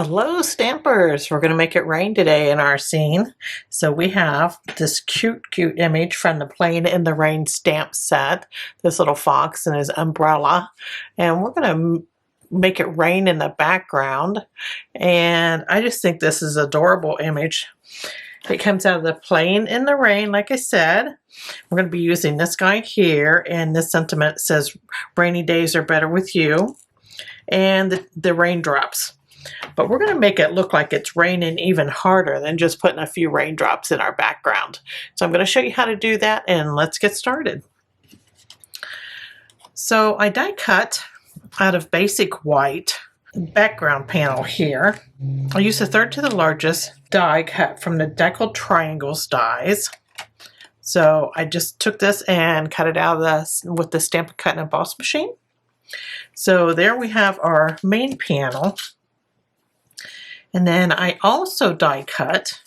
Hello Stampers! We're going to make it rain today in our scene. So we have this cute image from the Playing in the Rain stamp set. This little fox and his umbrella. And we're going to make it rain in the background. And I just think this is an adorable image. It comes out of the Playing in the Rain, like I said. We're going to be using this guy here. And this sentiment says, rainy days are better with you. And the raindrops. But we're going to make it look like it's raining even harder than just putting a few raindrops in our background. So I'm going to show you how to do that, and let's get started. So I die cut out of basic white background panel here. I'll use a third to the largest die cut from the Deckled Triangles dies. So I just took this and cut it out of with the Stampin' Cut and Emboss machine. So there we have our main panel. And then I also die cut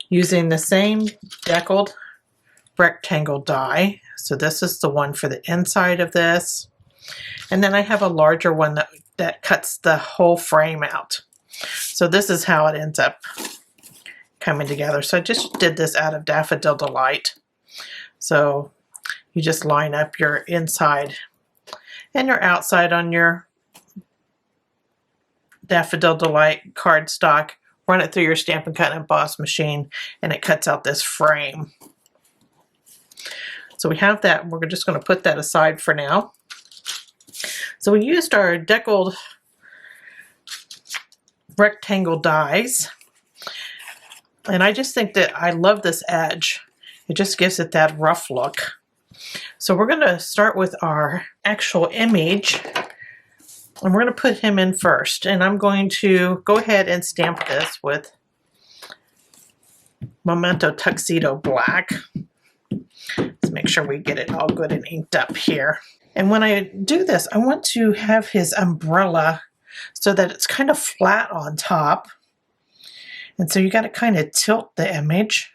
using the same deckled rectangle die. So this is the one for the inside of this. And then I have a larger one that cuts the whole frame out. So this is how it ends up coming together. So I just did this out of Daffodil Delight. So you just line up your inside and your outside on your Daffodil Delight cardstock, run it through your Stampin' Cut and Emboss machine, and it cuts out this frame. So we have that. We're just going to put that aside for now. So we used our deckled rectangle dies, and I just think that I love this edge. It just gives it that rough look. So we're going to start with our actual image. And we're going to put him in first. And I'm going to go ahead and stamp this with Memento Tuxedo Black. Let's make sure we get it all good and inked up here. And when I do this, I want to have his umbrella so that it's kind of flat on top. And so you got to kind of tilt the image.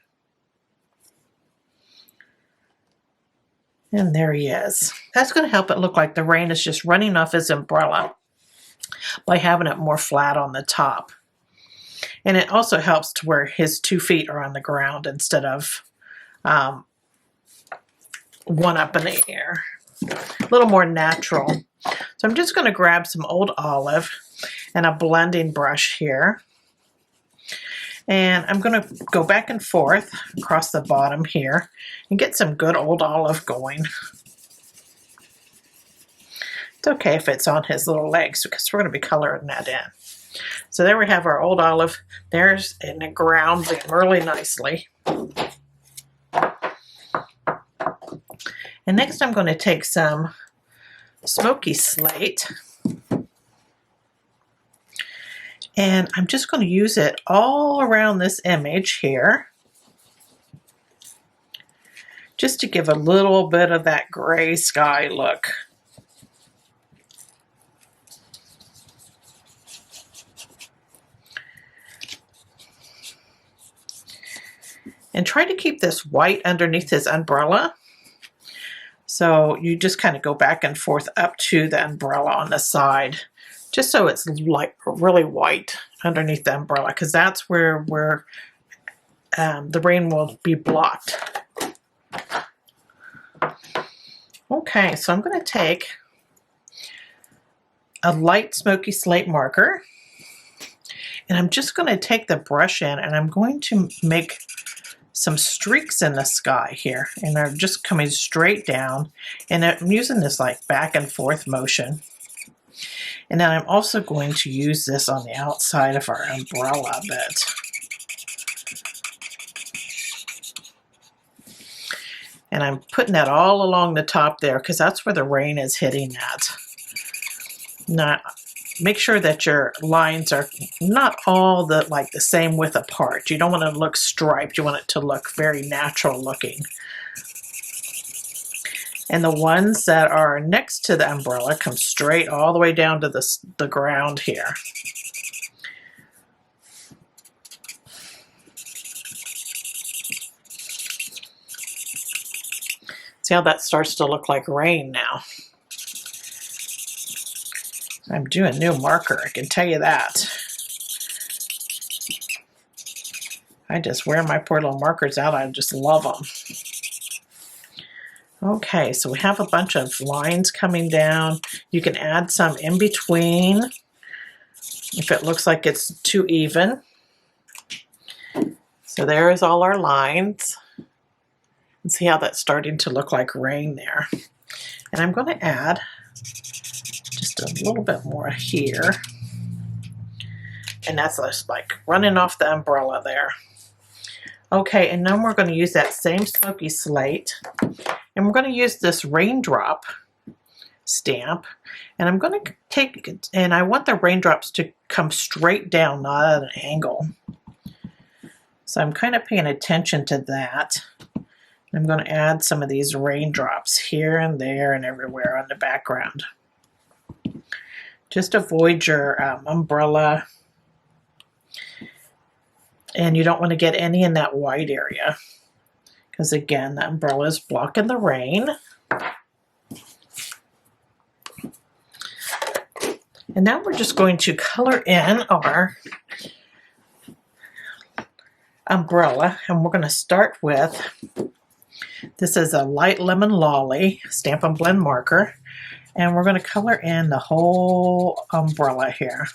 And there he is. That's going to help it look like the rain is just running off his umbrella by having it more flat on the top. And it also helps to where his 2 feet are on the ground instead of one up in the air. A little more natural. So I'm just going to grab some old olive and a blending brush here. And I'm going to go back and forth across the bottom here and get some good old olive going. It's okay if it's on his little legs because we're going to be coloring that in. So there we have our old olive. There's in the ground really nicely. And next I'm going to take some Smoky Slate. And I'm just going to use it all around this image here, just to give a little bit of that gray sky look. And try to keep this white underneath his umbrella. So you just kind of go back and forth up to the umbrella on the side, just so it's like really white underneath the umbrella, because that's where the rain will be blocked. Okay, so I'm going to take a light Smoky Slate marker, and I'm just going to take the brush in, and I'm going to make some streaks in the sky here, and they're just coming straight down, and I'm using this like back and forth motion. And then I'm also going to use this on the outside of our umbrella a bit. And I'm putting that all along the top there because that's where the rain is hitting at. Now, make sure that your lines are not all the same width apart. You don't want to look striped. You want it to look very natural looking. And the ones that are next to the umbrella come straight all the way down to the ground here. See how that starts to look like rain now? I'm doing new marker, I can tell you that. I just wear my poor little markers out. I just love them. Okay, so we have a bunch of lines coming down. You can add some in between if it looks like it's too even. So there's all our lines. And see how that's starting to look like rain there. And I'm going to add just a little bit more here. And that's just like running off the umbrella there. Okay, and then we're going to use that same Smoky Slate. And we're going to use this raindrop stamp. And I'm going to take it, and I want the raindrops to come straight down, not at an angle. So I'm kind of paying attention to that. I'm going to add some of these raindrops here and there and everywhere on the background. Just avoid your umbrella. And you don't want to get any in that white area, because again, the umbrella is blocking the rain. And now we're just going to color in our umbrella, and we're going to start with, this is a light lemon lolly Stampin' Blend marker, and we're going to color in the whole umbrella here.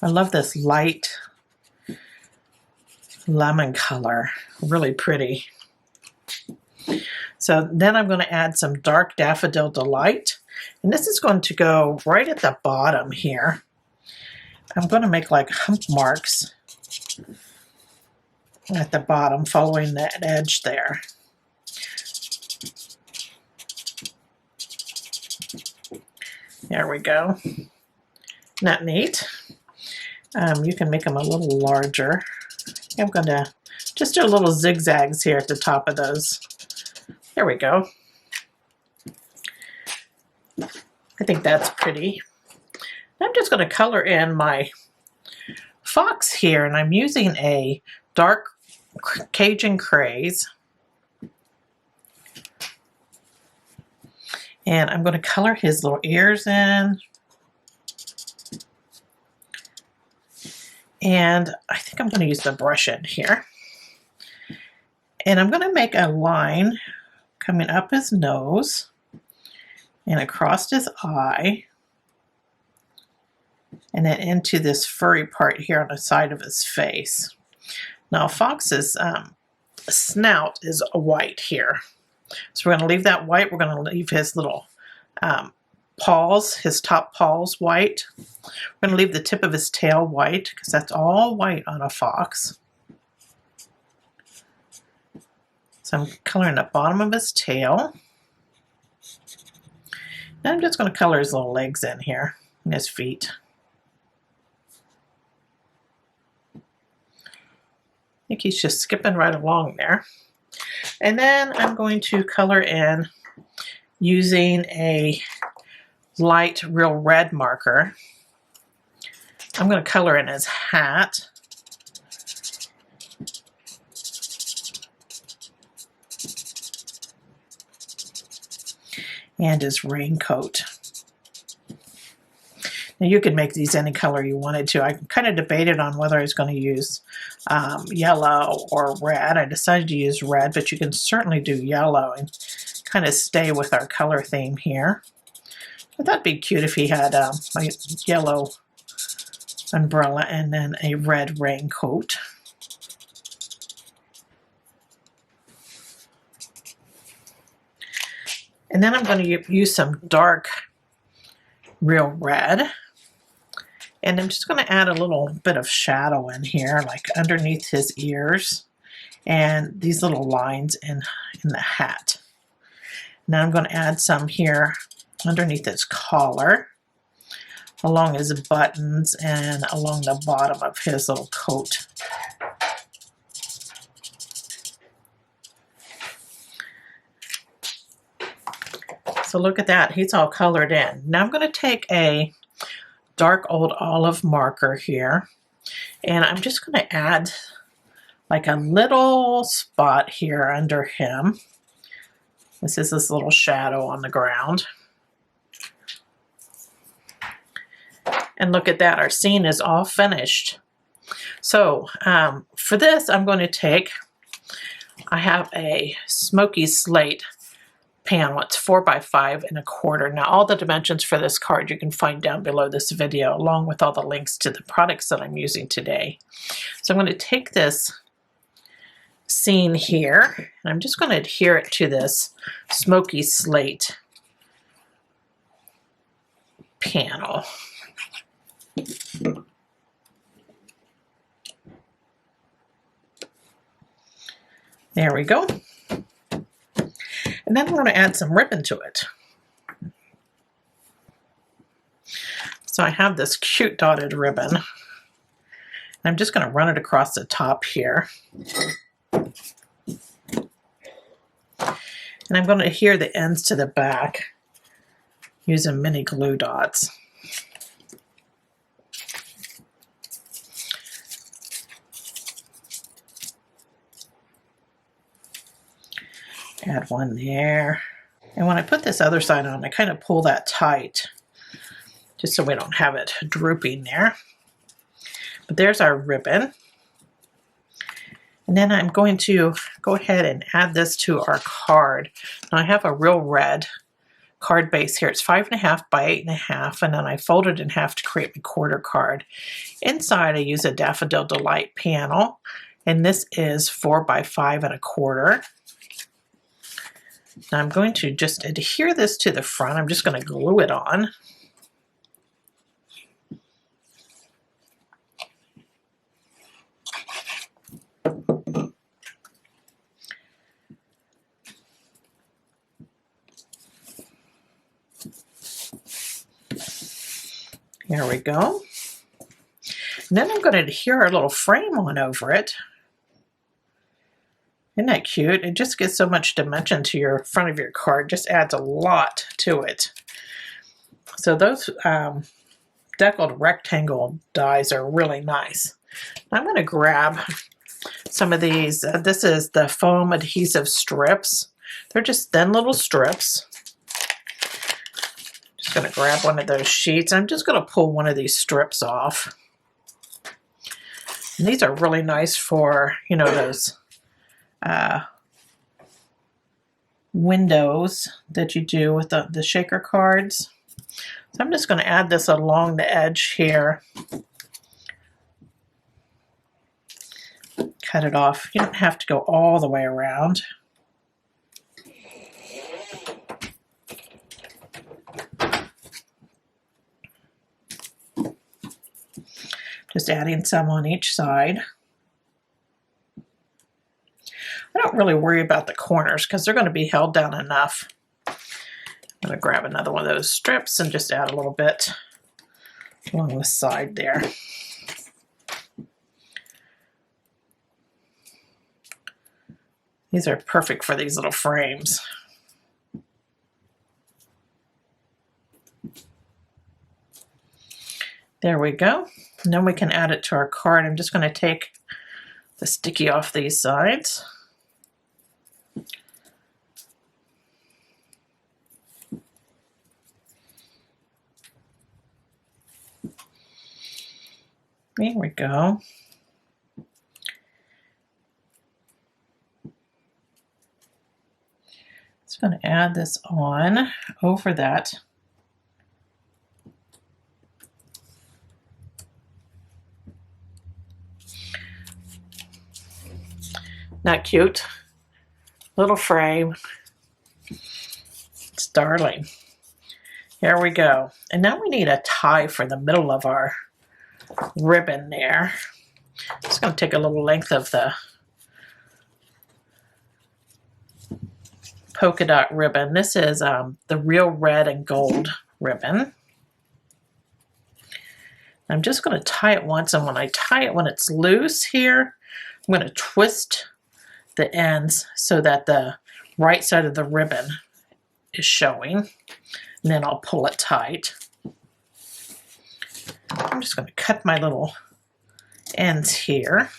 I love this light lemon color, really pretty. So then I'm going to add some dark Daffodil Delight, and this is going to go right at the bottom here. I'm going to make like hump marks at the bottom following that edge there. There we go. Isn't that neat? You can make them a little larger. I'm going to just do a little zigzags here at the top of those. There we go. I think that's pretty. I'm just going to color in my fox here, and I'm using a dark Cajun Craze. And I'm going to color his little ears in. And I think I'm going to use the brush in here. And I'm going to make a line coming up his nose and across his eye. And then into this furry part here on the side of his face. Now, Fox's snout is white here. So we're going to leave that white. We're going to leave his little paws, his top paws white. We're going to leave the tip of his tail white, because that's all white on a fox. So I'm coloring the bottom of his tail. And I'm just going to color his little legs in here and his feet. I think he's just skipping right along there. And then I'm going to color in using a light Real Red marker. I'm going to color in his hat. And his raincoat. Now you could make these any color you wanted to. I kind of debated on whether I was going to use yellow or red. I decided to use red, but you can certainly do yellow and kind of stay with our color theme here. But that'd be cute if he had a yellow umbrella and then a red raincoat. And then I'm going to use some dark Real Red. And I'm just going to add a little bit of shadow in here, like underneath his ears and these little lines in the hat. Now I'm going to add some here underneath his collar, along his buttons, and along the bottom of his little coat. So look at that, he's all colored in. Now I'm going to take a dark old olive marker here, and I'm just going to add like a little spot here under him. This is this little shadow on the ground. And look at that, our scene is all finished. So for this, I'm going to take, I have a Smoky Slate panel. It's 4 by 5 1/4. Now all the dimensions for this card you can find down below this video, along with all the links to the products that I'm using today. So I'm going to take this scene here, and I'm just going to adhere it to this Smoky Slate panel. There we go. And then I'm going to add some ribbon to it. So I have this cute dotted ribbon. And I'm just going to run it across the top here. And I'm going to adhere the ends to the back using mini glue dots. Add one there. And when I put this other side on, I kind of pull that tight just so we don't have it drooping there. But there's our ribbon. And then I'm going to go ahead and add this to our card. Now I have a real red card base here. It's 5.5 by 8.5, and then I fold it in half to create my quarter card. Inside I use a Daffodil Delight panel, and this is 4 by 5 1/4. Now I'm going to just adhere this to the front. I'm just going to glue it on. There we go. And then I'm going to adhere our little frame on over it. Isn't that cute? It just gives so much dimension to your front of your card. Just adds a lot to it. So those deckled rectangle dies are really nice. I'm going to grab some of these. This is the foam adhesive strips. They're just thin little strips. Just going to grab one of those sheets. I'm just going to pull one of these strips off. And these are really nice for, you know, those windows that you do with the shaker cards. So I'm just going to add this along the edge here. Cut it off. You don't have to go all the way around. Just adding some on each side. I don't really worry about the corners because they're going to be held down enough. I'm going to grab another one of those strips and just add a little bit along the side there. These are perfect for these little frames. There we go. And then we can add it to our card. I'm just going to take the sticky off these sides. There we go. Just going to add this on over that. Not cute? Little frame. It's darling. Here we go. And now we need a tie for the middle of our ribbon there. I'm just going to take a little length of the polka dot ribbon. This is the real red and gold ribbon. I'm just going to tie it once, and when I tie it, when it's loose here, I'm going to twist the ends so that the right side of the ribbon is showing, and then I'll pull it tight. I'm just going to cut my little ends here.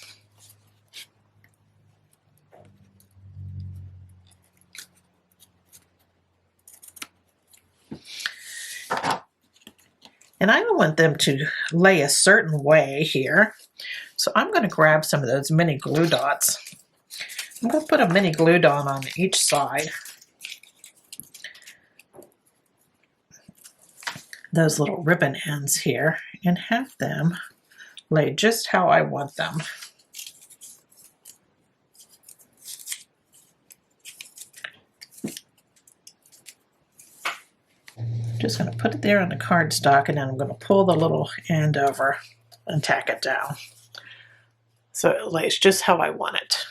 And I don't want them to lay a certain way here. So I'm going to grab some of those mini glue dots. I'm going to put a mini glue dot on each side. Those little ribbon ends here, and have them lay just how I want them. Just going to put it there on the cardstock, and then I'm going to pull the little end over and tack it down so it lays just how I want it.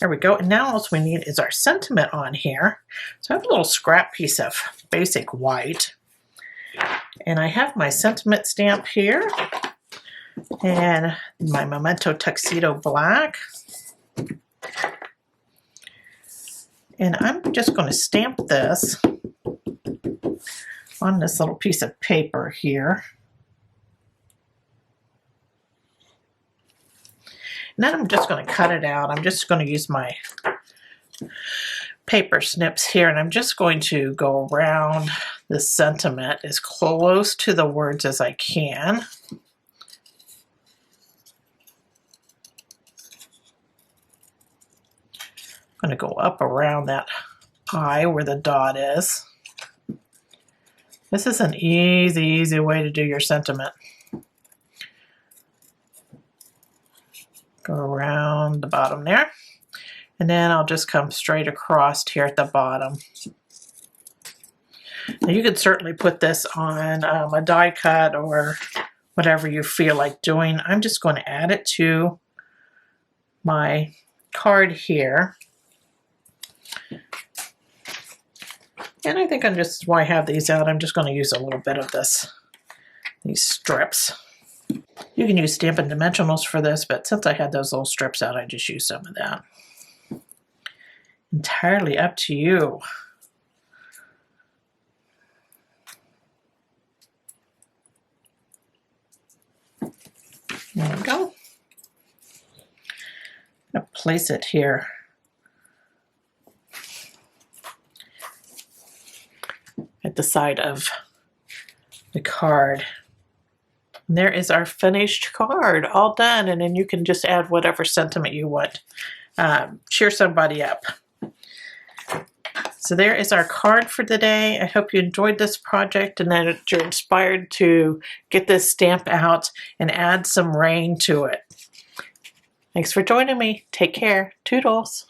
There we go. And now all we need is our sentiment on here. So I have a little scrap piece of basic white, and I have my sentiment stamp here and my Memento Tuxedo black. And I'm just going to stamp this on this little piece of paper here. And then I'm just going to cut it out. I'm just going to use my paper snips here, and I'm just going to go around the sentiment as close to the words as I can. I'm going to go up around that eye where the dot is. This is an easy way to do your sentiment. Go around the bottom there, and then I'll just come straight across here at the bottom. Now you could certainly put this on a die cut or whatever you feel like doing. I'm just going to add it to my card here. And I think while I have these out, I'm just going to use a little bit of these strips. You can use Stampin' Dimensionals for this, but since I had those little strips out, I just used some of that. Entirely up to you. There we go. I'm going to place it here. At the side of the card. And there is our finished card, all done, and then you can just add whatever sentiment you want. Cheer somebody up. So there is our card for today. I hope you enjoyed this project and that you're inspired to get this stamp out and add some rain to it. Thanks for joining me. Take care. Toodles.